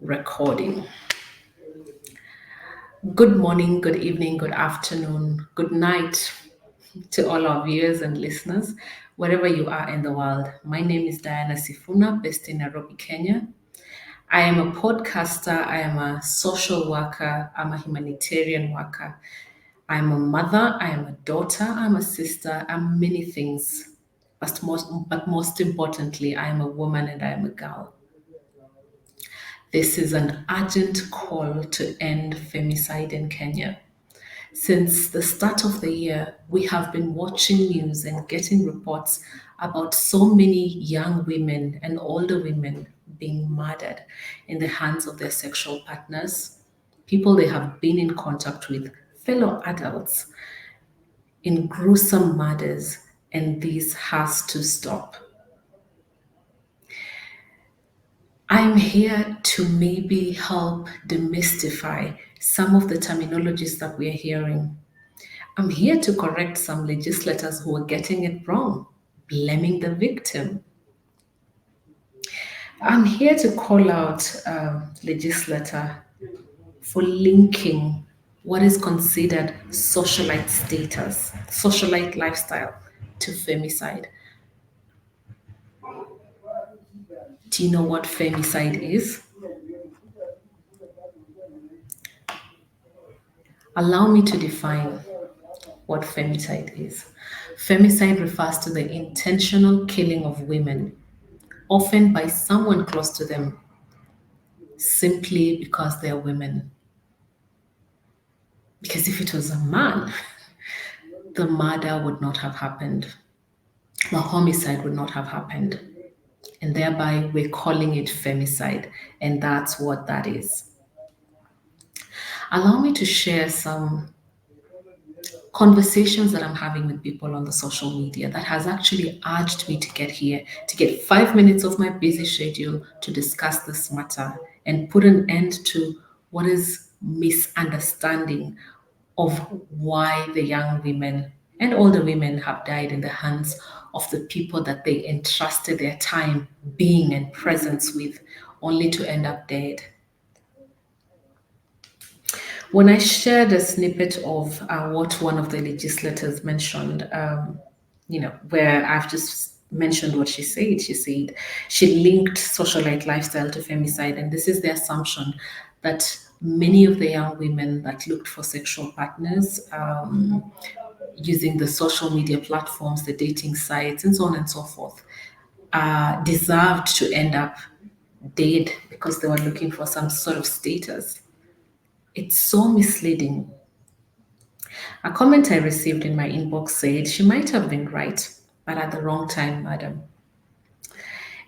Recording. Good morning, good evening, good afternoon, good night to all our viewers and listeners, wherever you are in the world. My name is Diana Sifuna, based in Nairobi, Kenya. I am a podcaster, I am a social worker, I'm a humanitarian worker, I'm a mother, I am a daughter, I'm a sister, I'm many things. But most importantly, I am a woman and I am a girl. This is an urgent call to end femicide in Kenya. Since the start of the year, we have been watching news and getting reports about so many young women and older women being murdered in the hands of their sexual partners, people they have been in contact with, fellow adults, in gruesome murders, and this has to stop. I'm here to maybe help demystify some of the terminologies that we are hearing. I'm here to correct some legislators who are getting it wrong, blaming the victim. I'm here to call out legislator for linking what is considered socialite status, socialite lifestyle, to femicide. Do you know what femicide is? Allow me to define what femicide is. Femicide refers to the intentional killing of women, often by someone close to them, simply because they're women. Because if it was a man, the murder would not have happened, the homicide would not have happened. And thereby, we're calling it femicide, and that's what that is. Allow me to share some conversations that I'm having with people on the social media that has actually urged me to get here, to get 5 minutes of my busy schedule to discuss this matter and put an end to what is misunderstanding of why the young women and older women have died in the hands of the people that they entrusted their time, being, and presence with, only to end up dead. When I shared a snippet of what one of the legislators mentioned, where I've just mentioned what she said she linked socialite lifestyle to femicide, and this is the assumption that many of the young women that looked for sexual partners using the social media platforms, the dating sites, and so on and so forth, deserved to end up dead because they were looking for some sort of status. It's so misleading. A comment I received in my inbox said she might have been right, but at the wrong time, madam.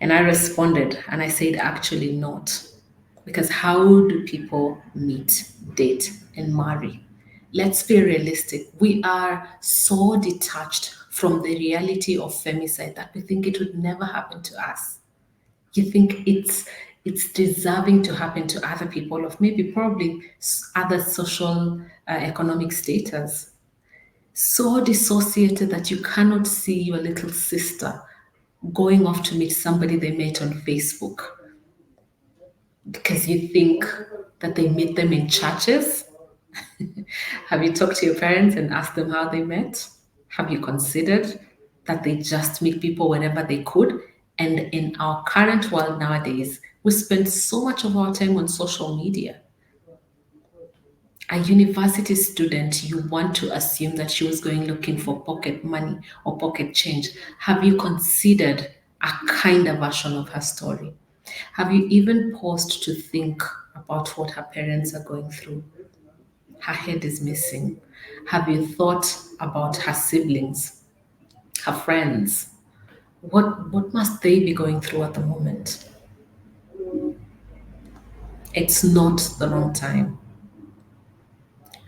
And I responded and I said, actually not. Because how do people meet, date, and marry? Let's be realistic. We are so detached from the reality of femicide that we think it would never happen to us. You think it's deserving to happen to other people of maybe probably other social economic status, so dissociated that you cannot see your little sister going off to meet somebody they met on Facebook because you think that they meet them in churches. Have you talked to your parents and asked them how they met? Have you considered that they just meet people whenever they could? And in our current world nowadays, we spend so much of our time on social media. A university student, you want to assume that she was going looking for pocket money or pocket change. Have you considered a kinder version of her story? Have you even paused to think about what her parents are going through? Her head is missing. Have you thought about her siblings, her friends? What must they be going through at the moment? It's not the wrong time.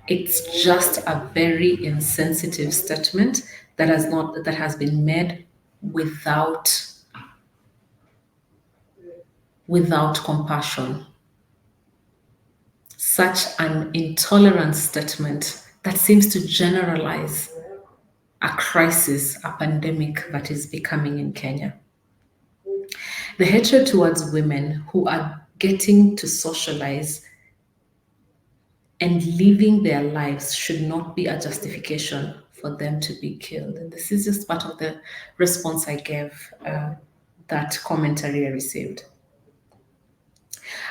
It's just a very insensitive statement that has been made without compassion. Such an intolerant statement that seems to generalize a crisis, a pandemic that is becoming in Kenya. The hatred towards women who are getting to socialize and living their lives should not be a justification for them to be killed. And this is just part of the response I gave that commentary I received.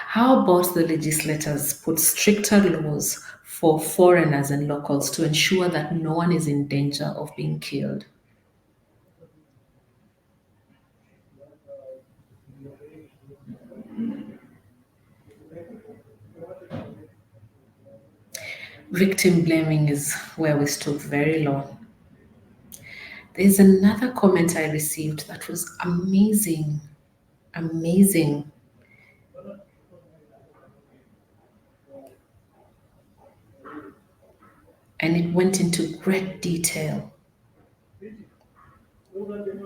How about the legislators put stricter laws for foreigners and locals to ensure that no one is in danger of being killed? Victim blaming is where we stood very low. There's another comment I received that was amazing, amazing. And it went into great detail.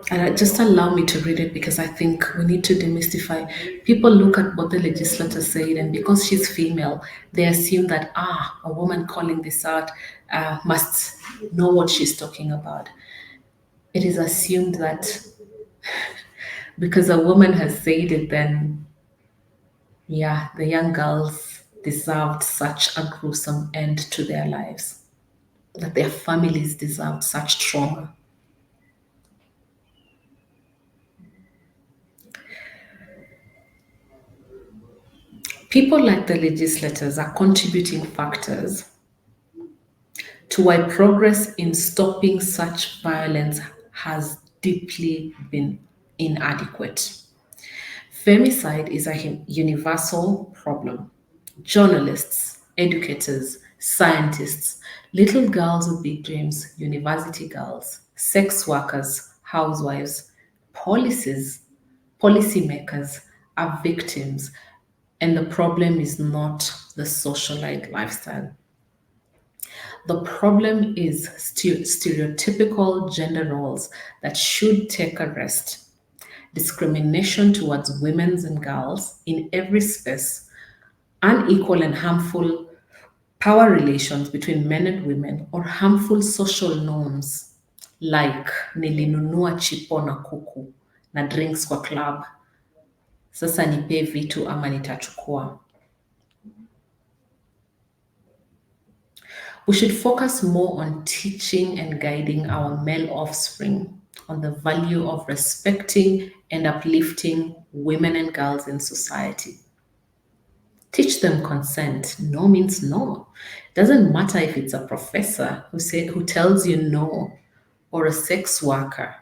And just allow me to read it because I think we need to demystify. People look at what the legislator said, and because she's female, they assume that, a woman calling this out must know what she's talking about. It is assumed that because a woman has said it, then, yeah, the young girls deserved such a gruesome end to their lives, that their families deserved such trauma. People like the legislators are contributing factors to why progress in stopping such violence has deeply been inadequate. Femicide is a universal problem. Journalists, educators, scientists, little girls with big dreams, university girls, sex workers, housewives, policymakers are victims, and the problem is not the socialite lifestyle. The problem is stereotypical gender roles that should take a rest. Discrimination towards women and girls in every space, unequal and harmful power relations between men and women, or harmful social norms like nilinunua chipo na kuku na drinks kwa club, sasa nipe vitu ama nitachukua. We should focus more on teaching and guiding our male offspring on the value of respecting and uplifting women and girls in society. Teach them consent. No means no. Doesn't matter if it's a professor who tells you no or a sex worker.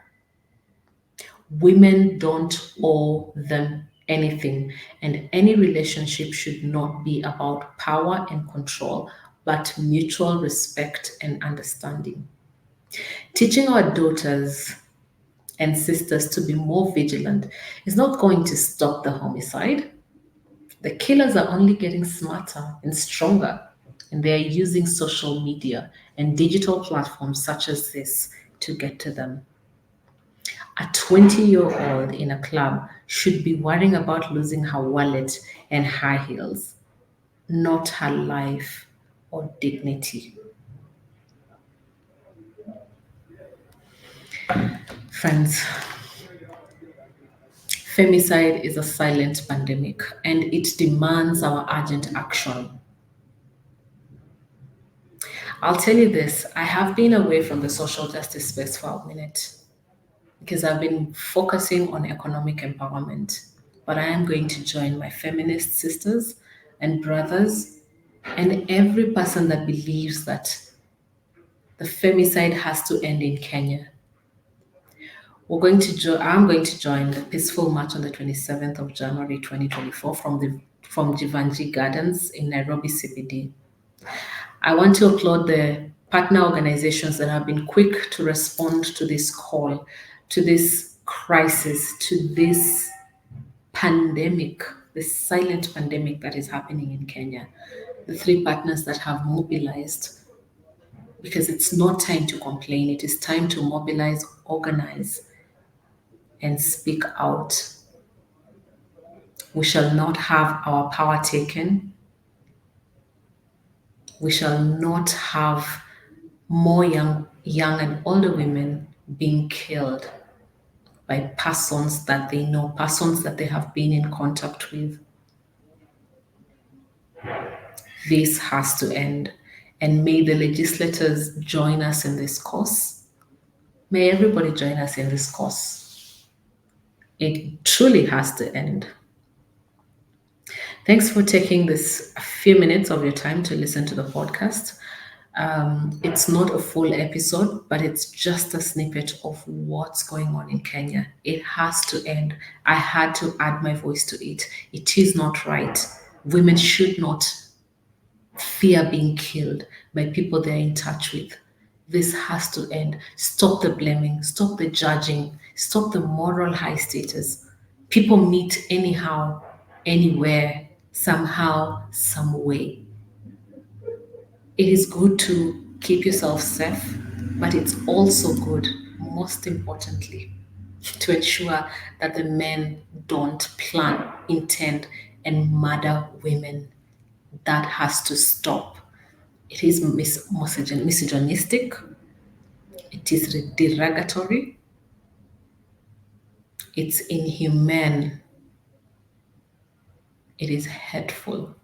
Women don't owe them anything, and any relationship should not be about power and control, but mutual respect and understanding. Teaching our daughters and sisters to be more vigilant is not going to stop the homicide. The killers are only getting smarter and stronger, and they are using social media and digital platforms such as this to get to them. A 20-year-old in a club should be worrying about losing her wallet and high heels, not her life or dignity. Friends, femicide is a silent pandemic and it demands our urgent action. I'll tell you this, I have been away from the social justice space for a minute because I've been focusing on economic empowerment. But I am going to join my feminist sisters and brothers and every person that believes that the femicide has to end in Kenya. I'm going to join the peaceful march on the 27th of January 2024 from Jivanji Gardens in Nairobi CBD. I want to applaud the partner organizations that have been quick to respond to this call, to this crisis, to this pandemic, this silent pandemic that is happening in Kenya. The three partners that have mobilized, because it's not time to complain, it is time to mobilize, organize, and speak out. We shall not have our power taken. We shall not have more young and older women being killed by persons that they know, persons that they have been in contact with. This has to end. And may the legislators join us in this cause. May everybody join us in this cause. It truly has to end. Thanks for taking this few minutes of your time to listen to the podcast. It's not a full episode, but it's just a snippet of what's going on in Kenya. It has to end. I had to add my voice to it. It is not right. Women should not fear being killed by people they're in touch with. This has to end. Stop the blaming, stop the judging, stop the moral high status. People meet anyhow, anywhere, somehow, some way. It is good to keep yourself safe, but it's also good, most importantly, to ensure that the men don't plan, intend, and murder women. That has to stop. It is misogynistic, it is derogatory, it's inhumane, it is hurtful.